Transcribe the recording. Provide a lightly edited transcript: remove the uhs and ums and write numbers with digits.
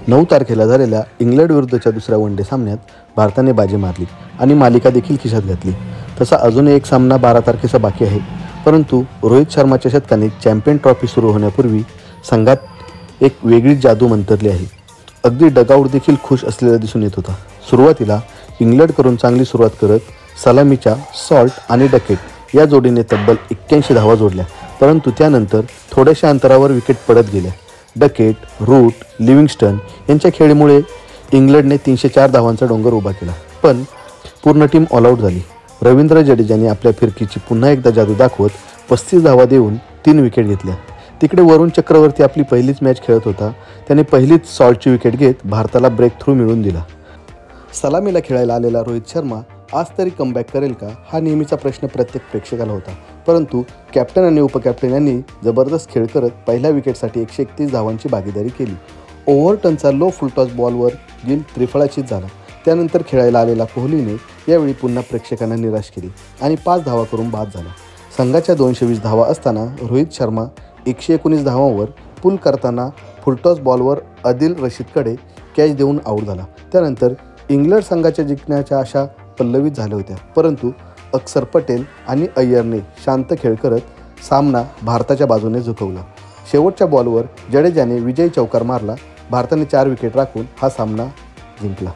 9 तारखेला झालेल्या इंग्लंड विरुद्धच्या दुसऱ्या वनडे सामन्यात भारताने बाजी मारली आणि मालिका देखील खिशात घातली. तसा अजून एक सामना 12 तारखेचा बाकी आहे, परंतु रोहित शर्माच्या शतकाने चॅम्पियन ट्रॉफी सुरू होण्यापूर्वी संघात एक वेगळीच जादू मंतरली आहे. अगदी डगआउट देखील खुश असलेला दिसून येत होता. सुरुवातीला इंग्लंडकडून चांगली सुरुवात करत सलामीच्या सॉल्ट आणि डकेट या जोडीने तब्बल 81 धावा जोडल्या, परंतु त्यानंतर थोड्याशा अंतरावर विकेट पडत गेल्या. डकेट, रूट, लिव्हिंगस्टन यांच्या खेळीमुळे इंग्लंडने 304 धावांचा डोंगर उभा केला, पण पूर्ण टीम ऑलआउट झाली. रवींद्र जडेजाने आपल्या फिरकीची पुन्हा एकदा जादू दाखवत 35 धावा देऊन 3 विकेट घेतल्या. तिकडे वरुण चक्रवर्ती आपली पहिलीच मॅच खेळत होता. त्याने पहिलीच सॉल्टची विकेट घेत भारताला ब्रेक थ्रू मिळवून दिला. सलामीला खेळायला आलेला रोहित शर्मा आज तरी कमबॅक करेल का, हा नेहमीचा प्रश्न प्रत्येक प्रेक्षकाला होता, परंतु कॅप्टन आणि उपकॅप्टन यांनी जबरदस्त खेळ करत पहिल्या विकेटसाठी 131 धावांची भागीदारी केली. ओव्हरटनचा लो फुलटॉस बॉलवर गिल त्रिफळाचीत झाला. त्यानंतर खेळायला आलेला कोहलीने यावेळी पुन्हा प्रेक्षकांना निराश केली आणि 5 धावा करून बाद झाला. संघाच्या 220 धावा असताना रोहित शर्मा 119 धावांवर पूल करताना फुलटॉस बॉलवर आदिल रशीदकडे कॅच देऊन आऊट झाला. त्यानंतर इंग्लंड संघाच्या जिंकण्याच्या आशा पल्लवित झाल्या होत्या, परंतु अक्षर पटेल आणि अय्यरने शांत खेळ करत सामना भारताच्या बाजूने झुकवला. शेवटच्या बॉलवर जडेजाने विजयी चौकार मारला. भारताने 4 विकेट राखून हा सामना जिंकला.